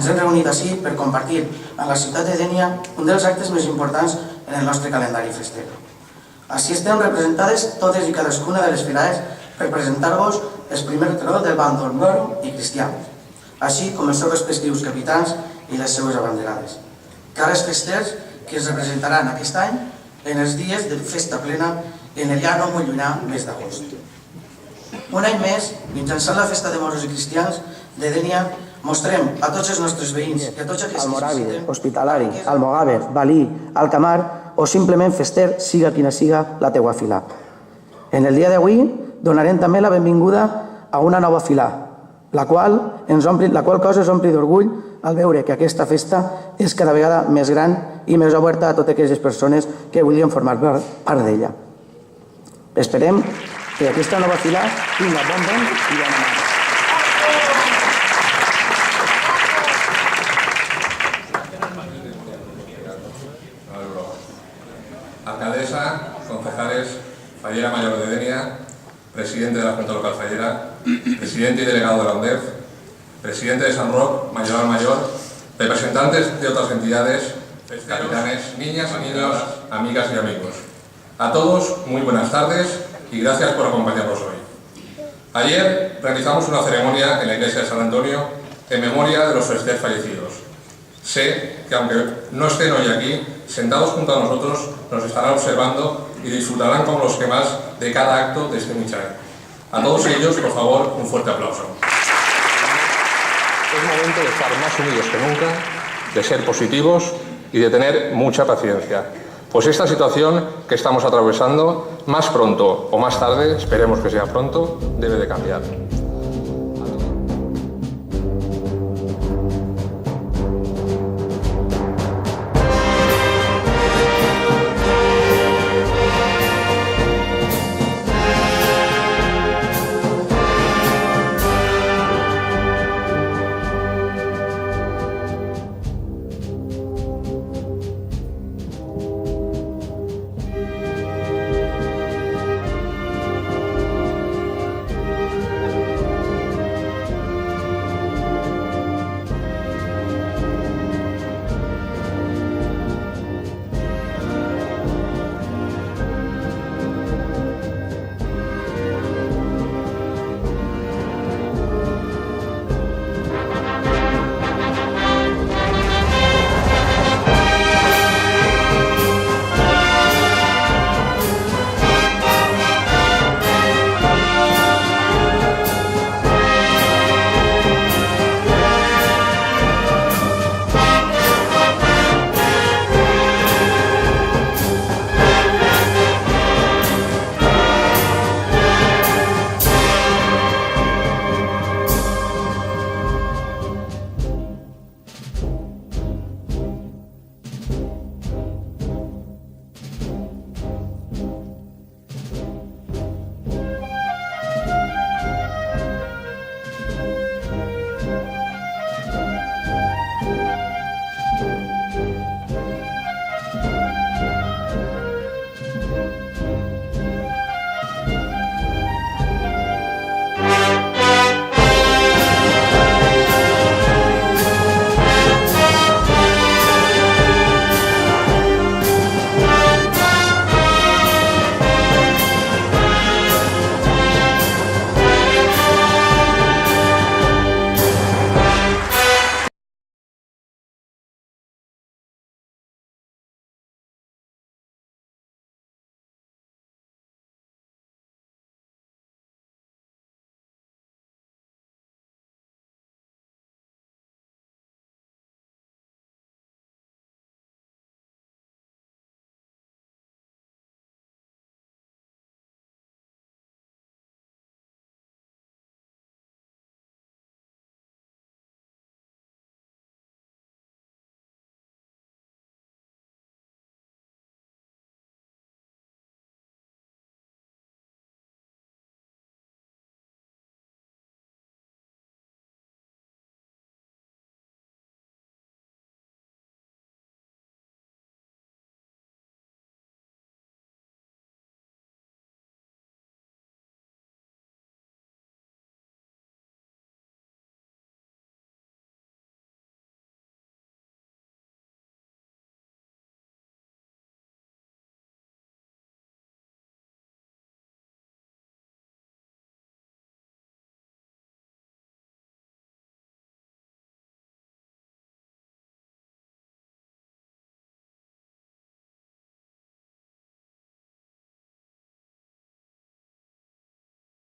ens hem reunit així per compartir a la ciutat de Dénia un dels actes més importants en el nostre calendari fester. Així estem representades totes i cadascuna de les filades per presentar-vos el primer tro del bàndol moro i cristià, així com els seus respectius capitans i les seues abanderades. Cares festers que ens representaran aquest any en els dies de festa plena en el ja no molt llunyà mes d'agost. Un any més, mitjançant la festa de moros i cristians de Dénia, mostrem a tots els nostres veïns i a tots aquells Almoràvide, Hospitalari, Almogàver, Valí, Alcamar o simplement fester, siga quina siga la teua fila. En el dia d'avui donarem també la benvinguda a una nova fila, la qual cosa ens ompli d'orgull al veure que aquesta festa és cada vegada més gran i més oberta a totes aquelles persones que voldrien formar part d'ella. Esperem que aquesta nova fila tinga bon vent i bona mà. Alcaldesa, concejales, Fallera Mayor de Dénia, presidente de la Junta Local Fallera, presidente y delegado de la UNDEF, presidente de San Roc, Mayoral Mayor, representantes de otras entidades, capitanes, niñas y niños, amigas y amigos. A todos, muy buenas tardes y gracias por acompañarnos hoy. Ayer realizamos una ceremonia en la iglesia de San Antonio en memoria de los festers fallecidos. Sé que aunque no estén hoy aquí, sentados junto a nosotros, nos estarán observando y disfrutarán como los que más de cada acto de este Michael. A todos ellos, por favor, un fuerte aplauso. Es momento de estar más unidos que nunca, de ser positivos y de tener mucha paciencia. Pues esta situación que estamos atravesando, más pronto o más tarde, esperemos que sea pronto, debe de cambiar.